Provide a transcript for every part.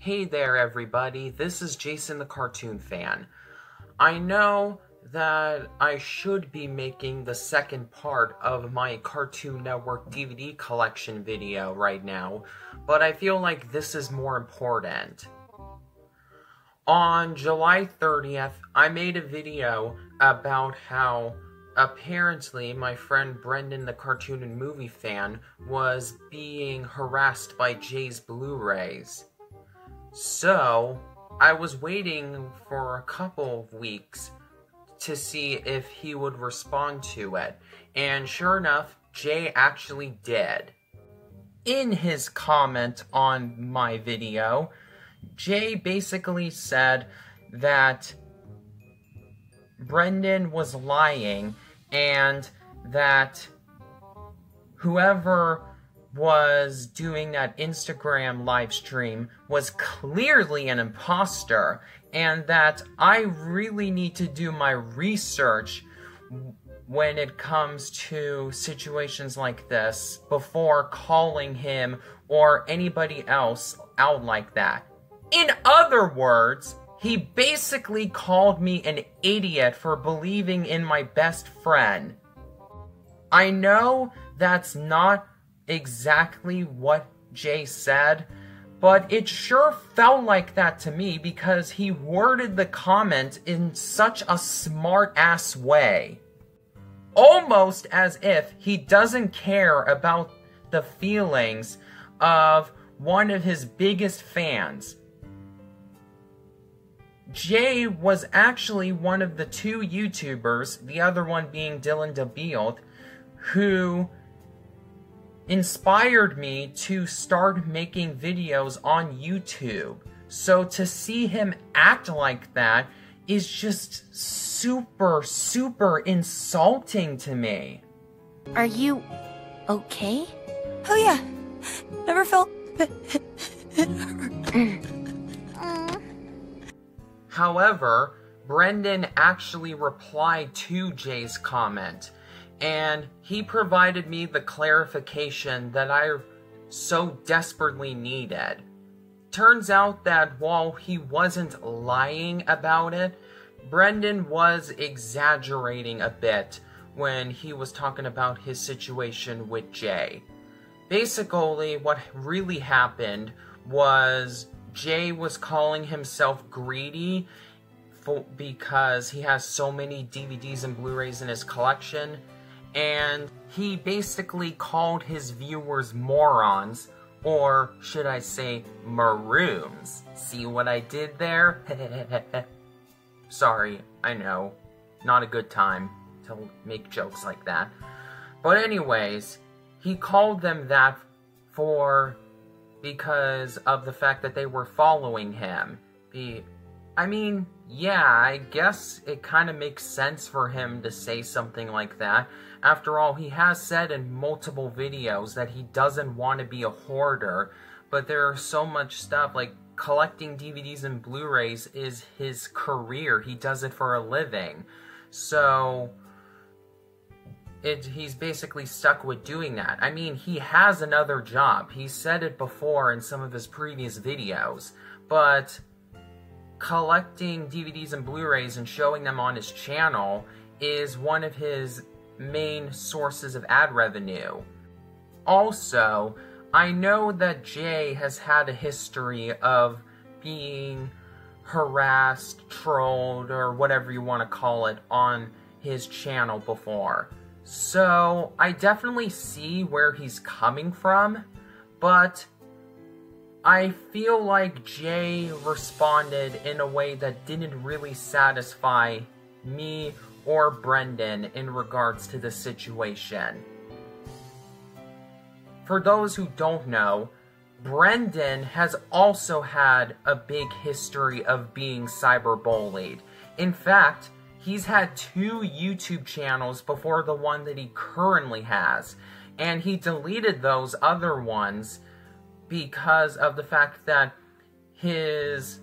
Hey there everybody, this is Jason the Cartoon Fan. I know that I should be making the second part of my Cartoon Network DVD collection video right now, but I feel like this is more important. On July 30th, I made a video about how apparently my friend Brendan the Cartoon and Movie Fan was being harassed by Jay's Blu-rays. So, I was waiting for a couple of weeks to see if he would respond to it, and sure enough, Jay actually did. In his comment on my video, Jay basically said that Brendan was lying and that whoever was doing that Instagram live stream was clearly an imposter, and that I really need to do my research when it comes to situations like this before calling him or anybody else out like that. In other words, he basically called me an idiot for believing in my best friend. I know that's not exactly what Jay said, but it sure felt like that to me because he worded the comment in such a smart-ass way. Almost as if he doesn't care about the feelings of one of his biggest fans. Jay was actually one of the two YouTubers, the other one being Dylan DeBealt, who inspired me to start making videos on YouTube. So to see him act like that is just super insulting to me. Are you okay? Oh yeah, never felt However, Brendan actually replied to Jay's comment, and he provided me the clarification that I so desperately needed. Turns out that while he wasn't lying about it, Brendan was exaggerating a bit when he was talking about his situation with Jay. Basically, what really happened was Jay was calling himself greedy because he has so many DVDs and Blu-rays in his collection, and he basically called his viewers morons, or should I say maroons. See what I did there? Sorry, I know, not a good time to make jokes like that. But anyways, he called them that because of the fact that they were following him. I mean, yeah, I guess it kind of makes sense for him to say something like that. After all, he has said in multiple videos that he doesn't want to be a hoarder, but there's so much stuff, like collecting DVDs and Blu-rays is his career. He does it for a living. So he's basically stuck with doing that. I mean, he has another job. He said it before in some of his previous videos, but collecting DVDs and Blu-rays and showing them on his channel is one of his main sources of ad revenue. Also, I know that Jay has had a history of being harassed, trolled, or whatever you want to call it on his channel before. So, I definitely see where he's coming from, but I feel like Jay responded in a way that didn't really satisfy me or Brendan in regards to the situation. For those who don't know, Brendan has also had a big history of being cyberbullied. In fact, he's had 2 YouTube channels before the one that he currently has, and he deleted those other ones because of the fact that his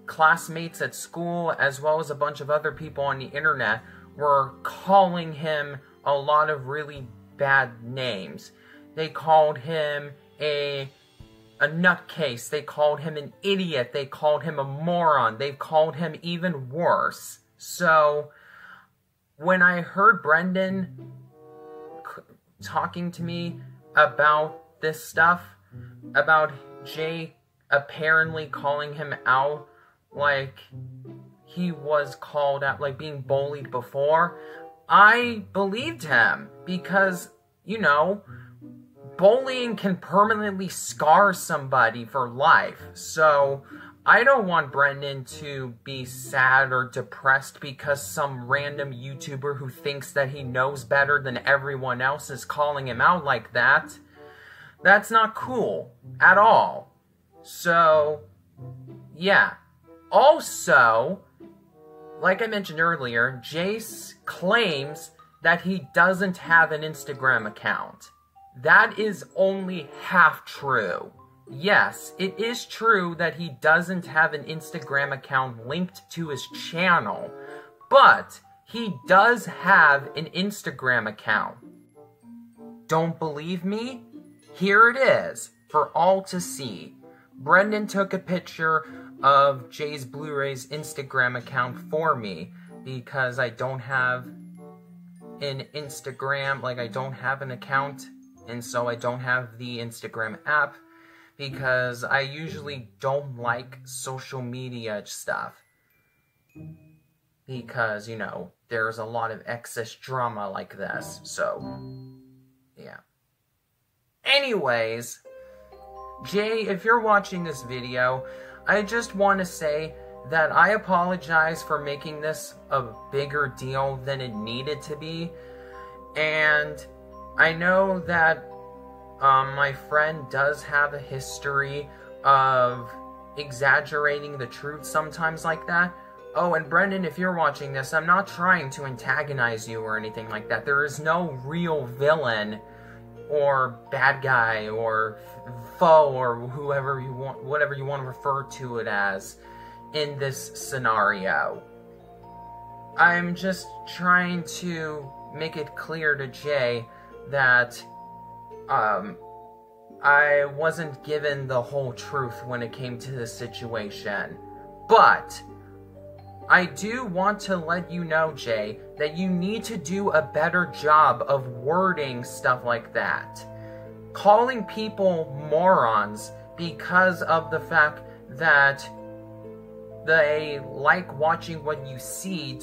classmates at school, as well as a bunch of other people on the internet, were calling him a lot of really bad names. They called him a a nutcase. They called him an idiot. They called him a moron. They've called him even worse. So, when I heard Brendan talking to me about this stuff, about Jay apparently calling him out like he was called out, like being bullied before, I believed him because, you know, bullying can permanently scar somebody for life. So I don't want Brendan to be sad or depressed because some random YouTuber who thinks that he knows better than everyone else is calling him out like that. That's not cool at all. So, yeah. Also, like I mentioned earlier, Jace claims that he doesn't have an Instagram account. That is only half true. Yes, it is true that he doesn't have an Instagram account linked to his channel, but he does have an Instagram account. Don't believe me? Here it is, for all to see. Brendan took a picture of Jay's Blu-ray's Instagram account for me, because I don't have an Instagram, like I don't have an account, and so I don't have the Instagram app, because I usually don't like social media stuff. Because, you know, there's a lot of excess drama like this, so, yeah. Anyways, Jay, if you're watching this video, I just want to say that I apologize for making this a bigger deal than it needed to be, and I know that my friend does have a history of exaggerating the truth sometimes like that. Oh, and Brendan, if you're watching this, I'm not trying to antagonize you or anything like that. There is no real villain or bad guy or foe or whoever you want, whatever you want to refer to it as in this scenario. I'm just trying to make it clear to Jay that I wasn't given the whole truth when it came to this situation. But I do want to let you know, Jay, that you need to do a better job of wording stuff like that. Calling people morons because of the fact that they like watching what you see,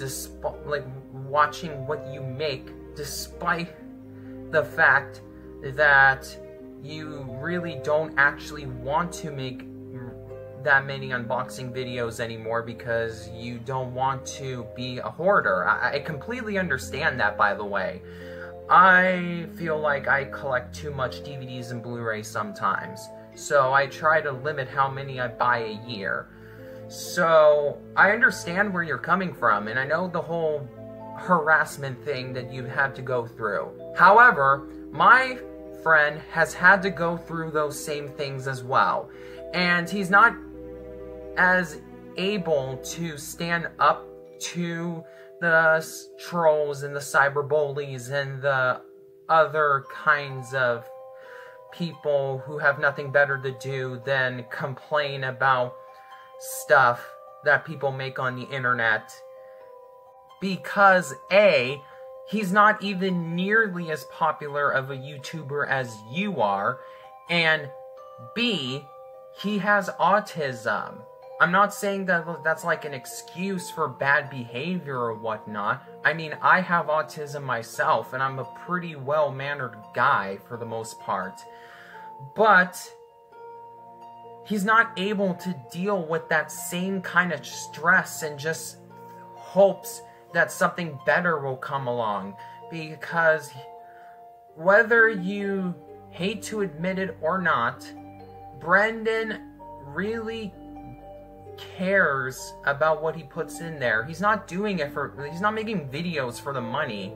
like watching what you make, despite the fact that you really don't actually want to make that many unboxing videos anymore because you don't want to be a hoarder. I completely understand that, by the way. I feel like I collect too much DVDs and Blu-rays sometimes, so I try to limit how many I buy a year. So I understand where you're coming from, and I know the whole harassment thing that you had to go through. However, my friend has had to go through those same things as well, and he's not as able to stand up to the trolls and the cyberbullies and the other kinds of people who have nothing better to do than complain about stuff that people make on the internet, because A, he's not even nearly as popular of a YouTuber as you are, and B, he has autism. I'm not saying that that's like an excuse for bad behavior or whatnot. I mean, I have autism myself, and I'm a pretty well-mannered guy for the most part. But he's not able to deal with that same kind of stress and just hopes that something better will come along. Because whether you hate to admit it or not, Brendan really cares about what he puts in there. He's not doing it he's not making videos for the money.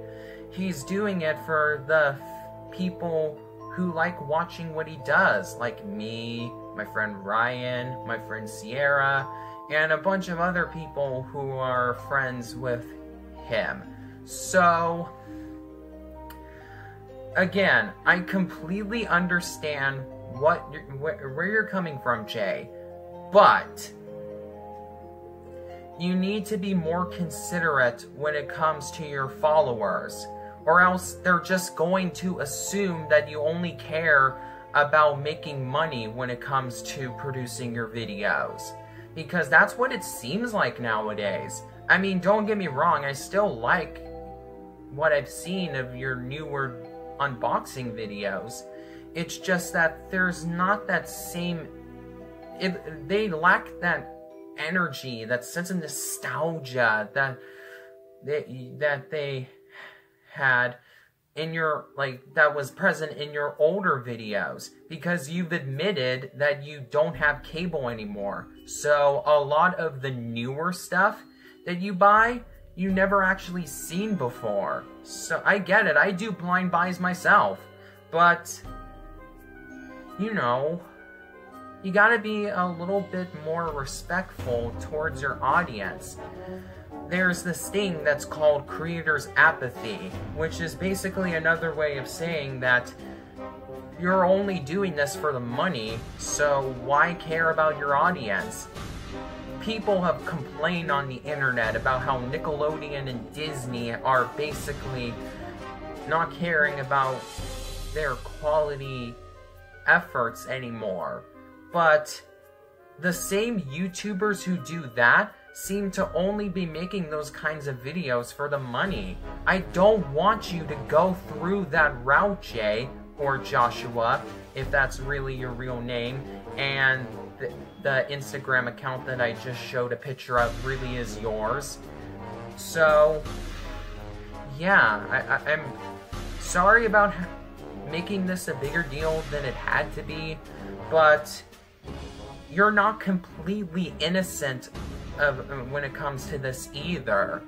He's doing it for the people who like watching what he does, like me, my friend Ryan, my friend Sierra, and a bunch of other people who are friends with him. So, again, I completely understand where you're coming from, Jay. But you need to be more considerate when it comes to your followers, or else they're just going to assume that you only care about making money when it comes to producing your videos. Because that's what it seems like nowadays. I mean, don't get me wrong, I still like what I've seen of your newer unboxing videos. It's just that there's not that same... they lack that energy, that sense of nostalgia that they had in your, that was present in your older videos, because you've admitted that you don't have cable anymore. So a lot of the newer stuff that you buy, you never actually seen before. So I get it, I do blind buys myself, but you know, you gotta be a little bit more respectful towards your audience. There's this thing that's called creator's apathy, which is basically another way of saying that you're only doing this for the money, so why care about your audience? People have complained on the internet about how Nickelodeon and Disney are basically not caring about their quality efforts anymore. But the same YouTubers who do that seem to only be making those kinds of videos for the money. I don't want you to go through that route, Jay, or Joshua, if that's really your real name, and the Instagram account that I just showed a picture of really is yours. So, yeah, I'm sorry about making this a bigger deal than it had to be, but you're not completely innocent when it comes to this either.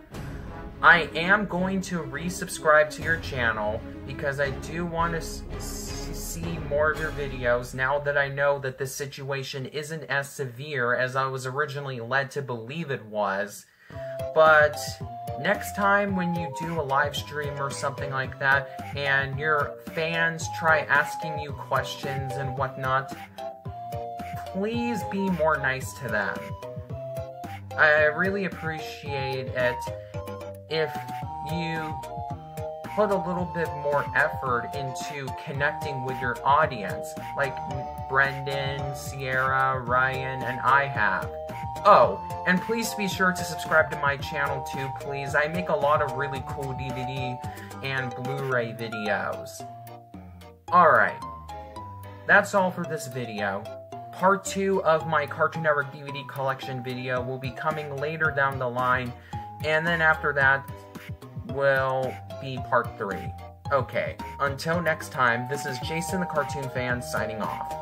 I am going to resubscribe to your channel because I do want to see more of your videos now that I know that this situation isn't as severe as I was originally led to believe it was. But next time when you do a live stream or something like that and your fans try asking you questions and whatnot, please be more nice to them. I really appreciate it if you put a little bit more effort into connecting with your audience, like Brendan, Sierra, Ryan, and I have. Oh, and please be sure to subscribe to my channel too, please. I make a lot of really cool DVD and Blu-ray videos. Alright, that's all for this video. Part 2 of my Cartoon Network DVD collection video will be coming later down the line, and then after that will be Part 3. Okay, until next time, this is Jason the Cartoon Fan signing off.